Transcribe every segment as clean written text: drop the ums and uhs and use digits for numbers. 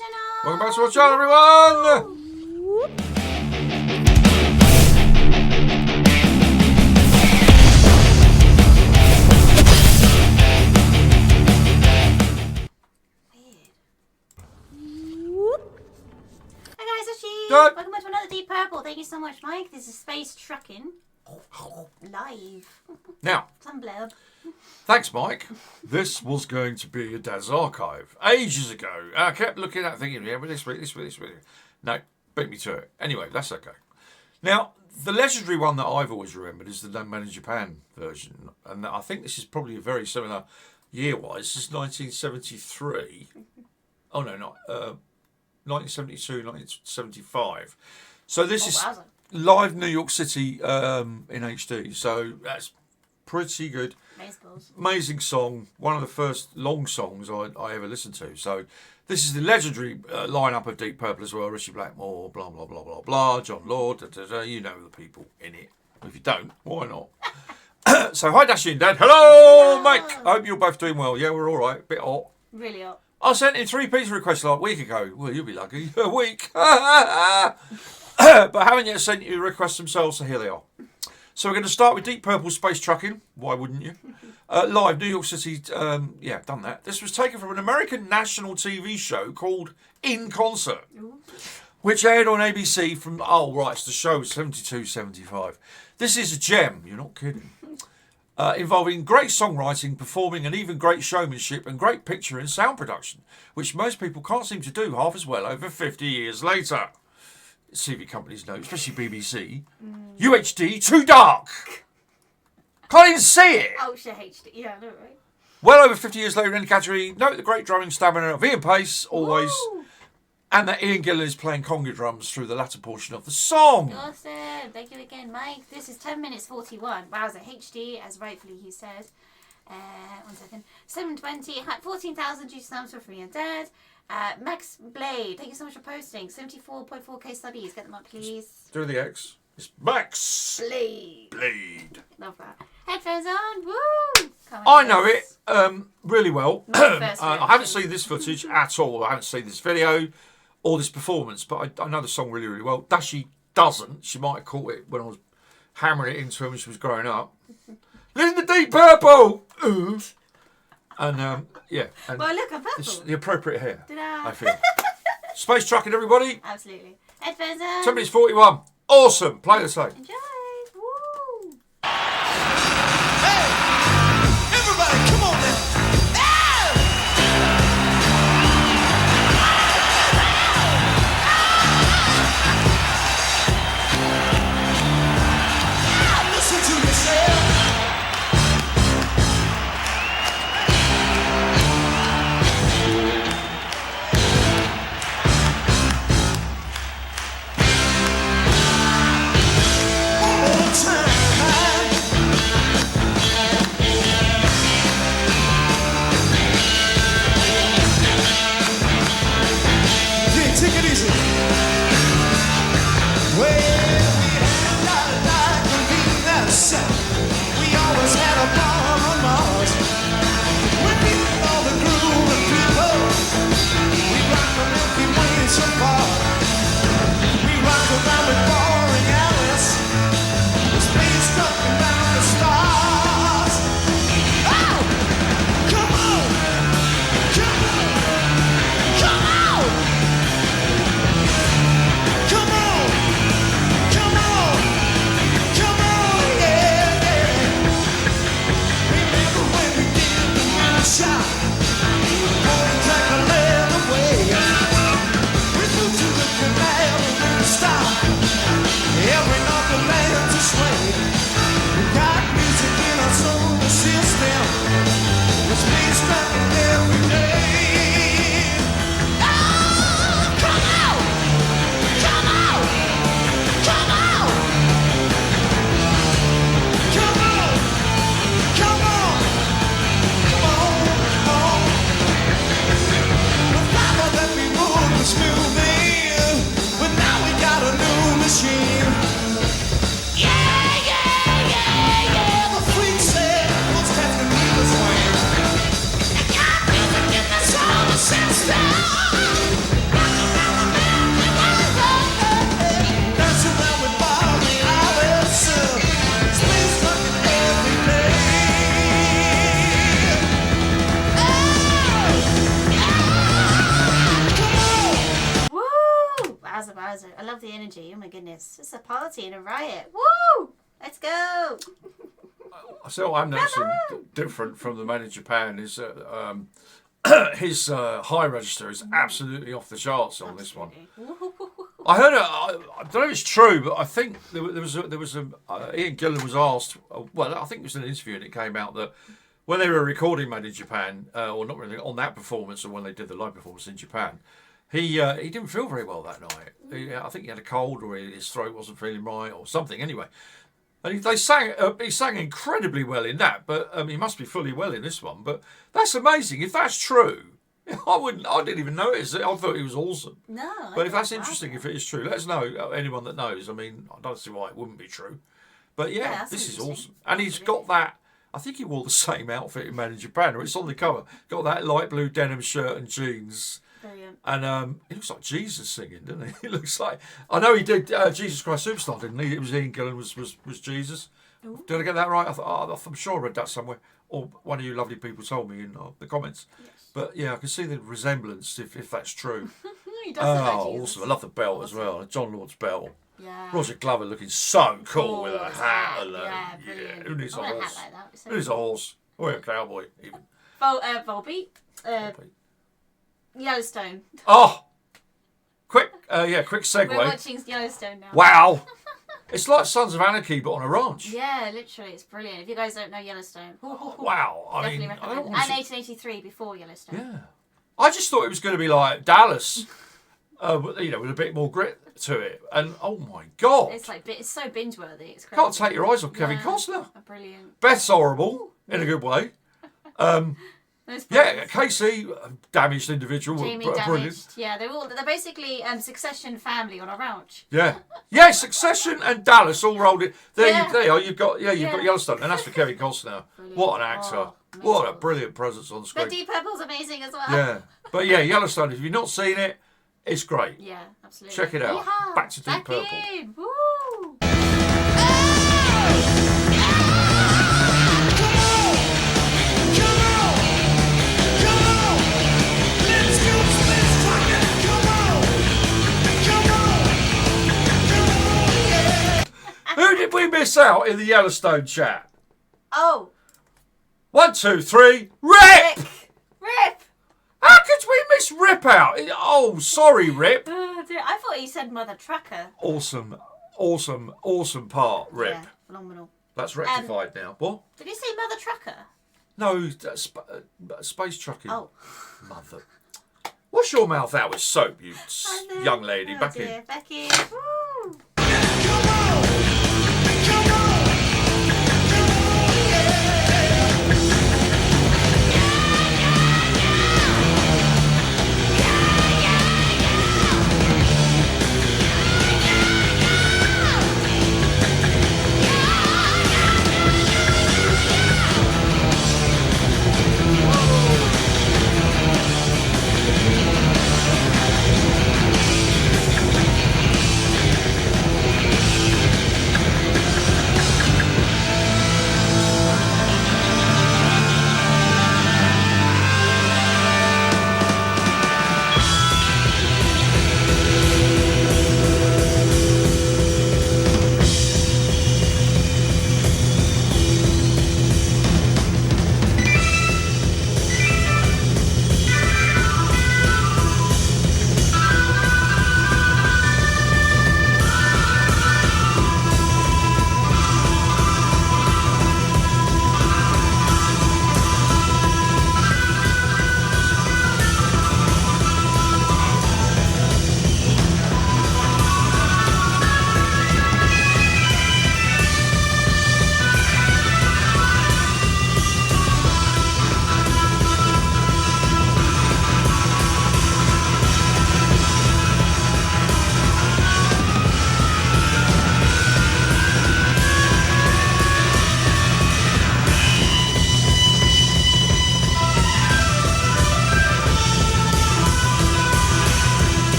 channel! Welcome back to our channel, everyone! Hi guys, Dashy! Good. Welcome back to another Deep Purple. Thank you so much, Mike. This is Space Truckin. Live. Now, Some blurb. thanks, Mike. This was going to be a Dad's Archive ages ago. I kept looking at it thinking, yeah, but this week. No, beat me to it. Anyway, that's okay. Now, the legendary one that I've always remembered is the Done Man in Japan version. And I think this is probably a very similar year-wise. This is 1973. Oh, no, not 1972, 1975. So this is wowza. live New York City in HD. So that's pretty good. Amazing song. One of the first long songs I ever listened to. So this is the legendary lineup of Deep Purple as well. Richie Blackmore, blah, blah, blah, blah, blah. John Lord, da, da, da. You know the people in it. If you don't, why not? So hi, Dashy and Dad. Hello, Mike. I hope you're both doing well. Yeah, we're all right. Bit hot. Really hot. I sent in 3 pizza requests like a week ago. Well, you'll be lucky. A week. But haven't yet sent you requests themselves, so here they are. So we're going to start with Deep Purple Space Truckin. Why wouldn't you? Live, New York City. Yeah, done that. This was taken from an American national TV show called In Concert, which aired on ABC from, oh, right, it's the show 72, 75. This is a gem. You're not kidding. Involving great songwriting, performing, and even great showmanship and great picture and sound production, which most people can't seem to do half as well over 50 years later. TV companies know, especially BBC. UHD, too dark. Can't even see it. Ultra HD. Yeah, I know, right? Well over 50 years later in the category, note the great drumming stamina of Ian Pace, always, Woo! and that Ian Gilles is playing conga drums through the latter portion of the song. Awesome. Thank you again, Mike. This is 10 minutes 41. Wowza, HD, as rightfully he says. 1 second. 720. 14,000 juice stamps for Free and Dad. Max Blade, thank you so much for posting. 74.4k subbies. Get them up, please. Do the X. It's Max Blade. Love that. Headphones on. Woo! Can't wait I for know this. it really well. My first I haven't seen this footage at all. I haven't seen this video or this performance, but I know the song really, really well. Dashy doesn't. She might have caught it when I was hammering it into her when she was growing up. Listen to Deep Purple! And, yeah. And Well, look, I'm purple. it's the appropriate hair, Ta-da. I feel. Space Truckin', everybody. Absolutely. Headphones on. 10 minutes 41. Awesome. Play the tape. Enjoy. Woo! Everybody, come on now. Listen to yourself. Wowza. I love the energy. Oh my goodness. It's a party and a riot. Woo! Let's go. So I'm noticing different from the Man in Japan is that his high register is absolutely off the charts on this one. I heard I don't know if it's true, but I think there was Ian Gillen was asked. Well, I think it was in an interview, and it came out that when they were recording Made in Japan, or not really on that performance, or when they did the live performance in Japan, he didn't feel very well that night. I think he had a cold, or his throat wasn't feeling right, or something. Anyway, and he sang incredibly well in that, but he must be fully well in this one. But that's amazing. If that's true, I didn't even notice it. I thought he was awesome. No. But if that's interesting, if it is true, let us know. Anyone that knows. I mean, I don't see why it wouldn't be true. But yeah, this is awesome. And he's got that. I think he wore the same outfit in Man in Japan, or it's on the cover. Got that light blue denim shirt and jeans. Brilliant. And he looks like Jesus singing, doesn't he? He looks like. I know he did Jesus Christ Superstar, didn't he? It was Ian Gillen was Jesus. Ooh. Did I get that right? I'm sure I read that somewhere, or one of you lovely people told me in the comments. Yes. But yeah, I can see the resemblance if that's true. He does look like Jesus. Awesome! I love the belt as well. John Lord's belt. Yeah. Roger Glover looking so cool with a hat. Brilliant. Who needs a horse? A hat like that. Who needs a horse? Or a cowboy even. Volbeat. Yellowstone. Oh, quick segue. We're watching Yellowstone now. Wow, it's like Sons of Anarchy but on a ranch. Yeah, literally, it's brilliant. If you guys don't know Yellowstone, wow, I mean, recommend. And 1883 before Yellowstone. Yeah, I just thought it was going to be like Dallas, with a bit more grit to it. And oh my god, it's so binge worthy. It's crazy. Can't take your eyes off Kevin Costner. Brilliant. Beth's horrible in a good way. Yeah, Casey, damaged individual. Jamie damaged. Yeah, they're basically Succession family on a ranch. Yeah, Succession and Dallas all rolled in. There you are. You've got Yellowstone, and that's for Kevin Costner. Brilliant. What an actor! What a brilliant presence on screen. The Deep Purple's amazing as well. Yeah, but yeah, Yellowstone. If you've not seen it, it's great. Yeah, absolutely. Check it out. Yeehaw. Back to Deep Purple. Woo! Who did we miss out in the Yellowstone chat? Oh. 1, 2, 3. Rip! Rip! How could we miss Rip out? Oh, sorry, Rip. Oh, dear. I thought he said Mother Trucker. Awesome part, Rip. Yeah, phenomenal. That's rectified now. What? Did he say Mother Trucker? No, space trucking. Oh. Mother. Wash your mouth out with soap, you young lady. Back in. Back in. Woo!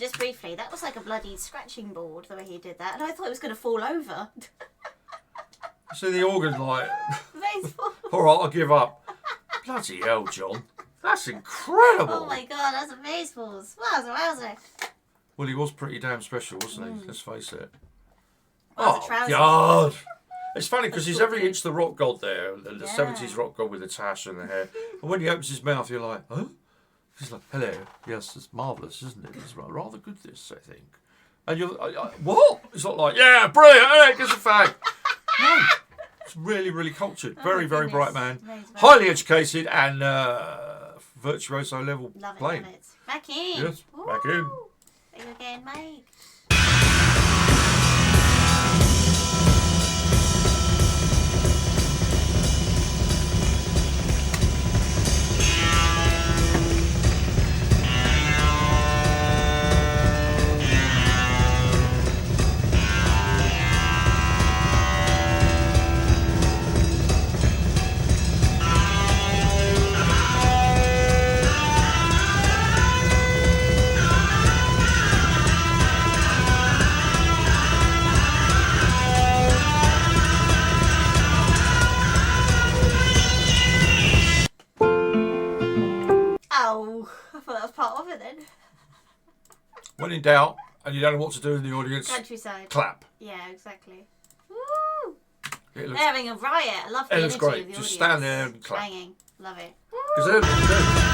just briefly, that was like a bloody scratching board the way he did that, and I thought it was going to fall over. See the organ like, Baseball. all right, I'll give up. Bloody hell, John. That's incredible. Oh my god, that's amazeballs. Wowzer. Well, he was pretty damn special, wasn't he? Let's face it. Oh, the trousers. God. It's funny because he's every inch the rock god there, the Yeah. 70s rock god with the tash and the hair. And when he opens his mouth, you're like, huh? He's like, hello. Yes, it's marvellous, isn't it? It's rather good, this, I think. And you're what? It's not like, yeah, brilliant, hey, gives a fag. No. It's really, really cultured. Oh very, my very goodness. bright man. Amazing. Highly educated and virtuoso level Love it, playing. love it. Back in. Yes, back in. Woo. There you again, Mike. Oh, I thought that was part of it then. When in doubt and you don't know what to do in the audience, Countryside. clap. Yeah, exactly. Woo! It looks, They're having a riot. I love the It looks energy great. of the Just audience. stand there and clap. Banging. Love it. because they're good.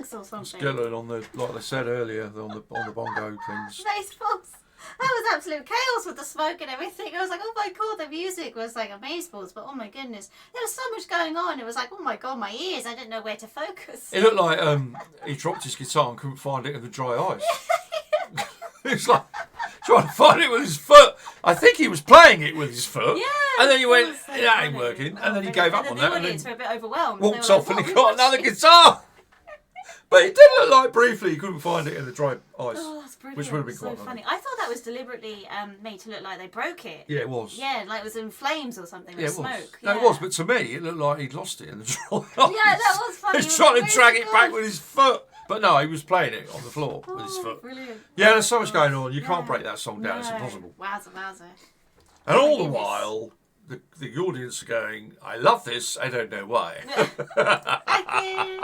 drugs or something. Skeleton on the, like they said earlier, on the bongo things. Amazeballs. That was absolute chaos with the smoke and everything. I was like, oh my god, the music was like amazeballs, but oh my goodness, there was so much going on. It was like, oh my god, my ears. I didn't know where to focus. It looked like he dropped his guitar and couldn't find it in the dry ice. He was like trying to find it with his foot. I think he was playing it with his foot. Yeah. And then he went, so that ain't funny. working. And then he gave up on that. And then the audience were a bit overwhelmed. Walked They were off like, and he "What are got we another watching?" guitar. But it did look like briefly he couldn't find it in the dry ice. Oh, that's brilliant. Which would have been so quite funny. I thought that was deliberately made to look like they broke it. Yeah, it was. Yeah, like it was in flames or something, Yeah, or it was. smoke. No, Yeah. it was, but to me, it looked like he'd lost it in the dry ice. Yeah, that was funny. He was trying to drag it back with his foot. But no, he was playing it on the floor with his foot. Brilliant. Yeah, there's so much going on. You can't Yeah. break that song down. It's No. impossible. Wowza. And all the goodness. while, the audience are going, I love this, I don't know why. Thank you.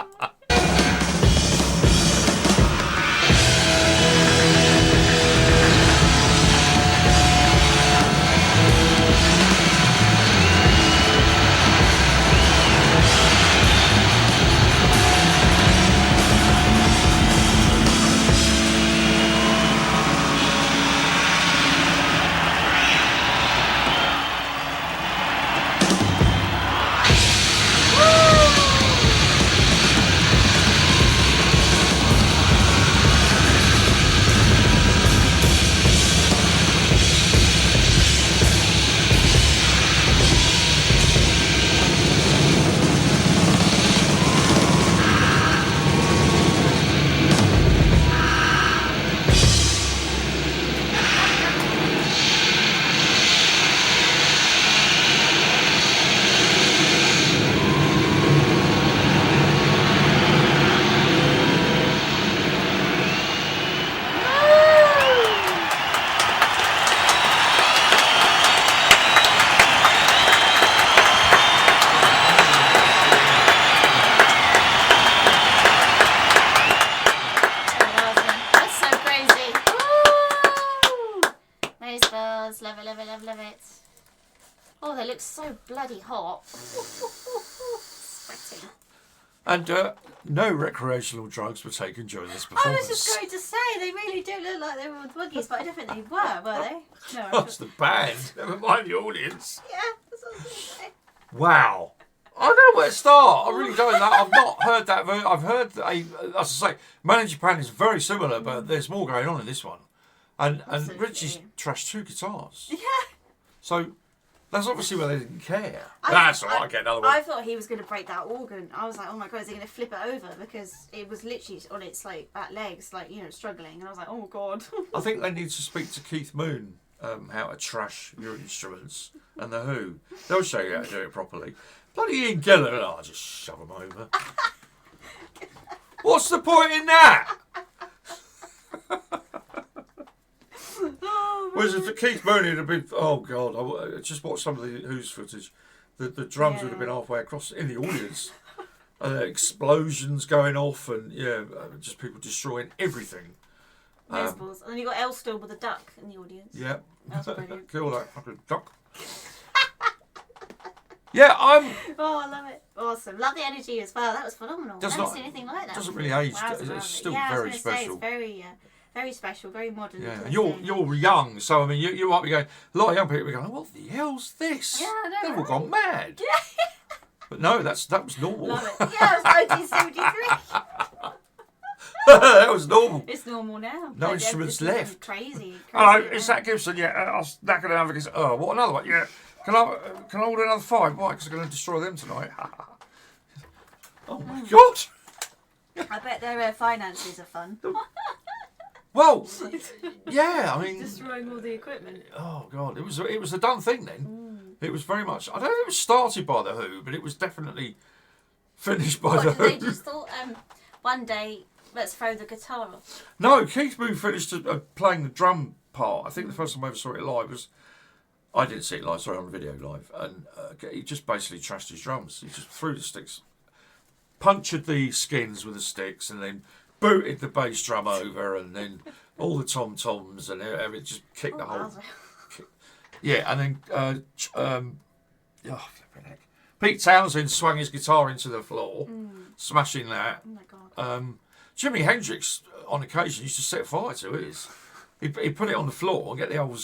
That's so crazy. Woo! Amazeballs, love it. Oh, they look so bloody hot. Sweating. And no recreational drugs were taken during this I performance. was just going to say, they really do look like they were with boogies, but I don't think they were they? No, I That's the band, never mind the audience. yeah, that's what I was going to say. Wow. I don't know where to start. I really don't know. I've not heard that. I've heard, as I say, Man in Japan is very similar, but there's more going on in this one. And Absolutely. Richie's trashed 2 guitars. Yeah. So that's obviously where they didn't care. That's all right, I get another one. I thought he was going to break that organ. I was like, oh my god, is he going to flip it over? Because it was literally on its like back legs, like, you know, struggling. And I was like, oh god. I think they need to speak to Keith Moon how to trash your instruments and the Who. They'll show you how to do it properly. Bloody Ian Gillan, I'll just shove them over. What's the point in that? Whereas if Keith Moon had been, oh god, I just watched some of the Who's footage. The drums would have been halfway across in the audience. Explosions going off and just people destroying everything. Amazeballs. And then you got Elstone with a duck in the audience. Yeah. That was brilliant. Kill that fucking duck. Yeah, Oh, I love it. Awesome. Love the energy as well. That was phenomenal. Does Never not- seen anything like that. doesn't really age. Wowza. It's still Yeah, I was very gonna say, special. it's very special, very modern. Yeah, to and the you're thing. young, so I mean, you might be going. A lot of young people are going, "What the hell's this?" Yeah, I know, They've all right? gone mad. Yeah. But no, that was normal. Love it. Yeah, it was 1973. That was normal. It's normal now. No Like, instruments this is left. Crazy. Hello, crazy, it's yeah. that Gibson. Yeah, I was knackered another Gibson. Oh, what another one? Yeah. Can I order another 5? Why? Because I'm going to destroy them tonight. Oh my god. I bet their finances are fun. Well, yeah. I mean, Destroying all the equipment. oh god, it was a done thing then. It was very much. I don't know if it was started by the Who, but it was definitely finished by the What, did they Who. just thought, one day, let's throw the guitar off? No, Keith Moon finished playing the drum part. I think the first time I ever saw it live was. I didn't see it live, sorry, on video live. And he just basically trashed his drums. He just threw the sticks, punctured the skins with the sticks, and then booted the bass drum over, and then all the tom-toms, and everything, just kicked the whole... wowza. Yeah, and then... flipping heck. Pete Townsend swung his guitar into the floor, smashing that. Oh my god. Jimi Hendrix, on occasion, used to set fire to his. He'd put it on the floor and get the old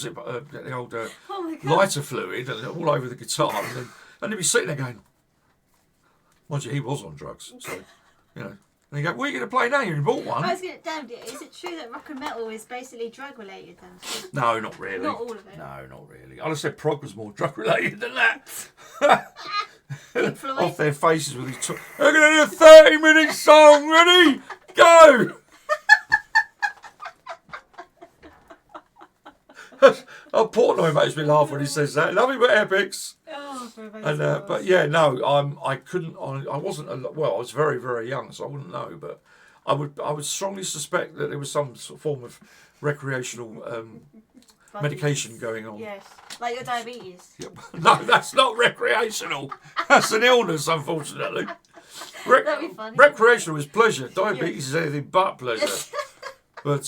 Oh my God. lighter fluid and all over the guitar, and he'd be sitting there going, mind you, he was on drugs, so, you know. And you go, what are you going to play now? You bought one. I was going to, damn, is it true that rock and metal is basically drug related then? No, not really. Not all of it. No, not really. I'd have said prog was more drug related than that. Pink Floyd. Off their faces with these. We're going to do a 30-minute song. Ready? Go! Oh, Portnoy makes me laugh when he says that. Love you, but epics. Oh, for a And, but yeah, no, I couldn't. I wasn't. Well, I was very, very young, so I wouldn't know. But I would strongly suspect that there was some sort of form of recreational medication going on. Yes, like your diabetes. Yep. No, that's not recreational. That's an illness, unfortunately. That'd be funny. Recreational is pleasure. Diabetes is anything but pleasure. But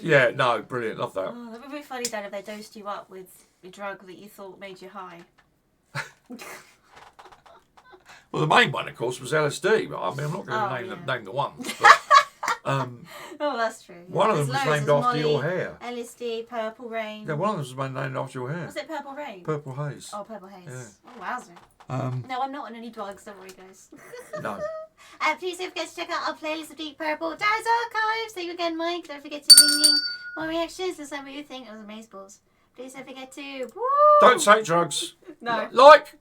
yeah, no, brilliant. Love that. Oh, that would be funny, Dad, if they dosed you up with a drug that you thought made you high. Well, the main one, of course, was LSD. But I mean, I'm not going to name the ones. But, oh, that's true. one of them was named after Molly, your hair. LSD, Purple Rain. Yeah, one of them was named after your hair. Was it Purple Rain? Purple Haze. Oh, Purple Haze. Yeah. Oh, wowzer. No, I'm not on any drugs, don't worry, guys. No. Please don't forget to check out our playlist of Deep Purple Dad's Archives. Thank you again, Mike. Don't forget to ring me more reactions and some of you think of Amazeballs. Please don't forget to... Woo! Don't take drugs. No. Like,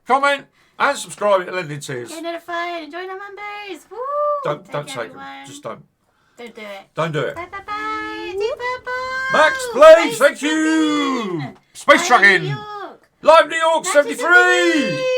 comment, and subscribe to Lending Tears. Get notified and join our members. Woo! Don't care, take everyone. them. Just don't. Don't do it. Don't do it. Bye bye bye. Deep Purple. Max, please, Space thank you. Truckin. Space Live in Truckin. New York. Live New York 73. 1973.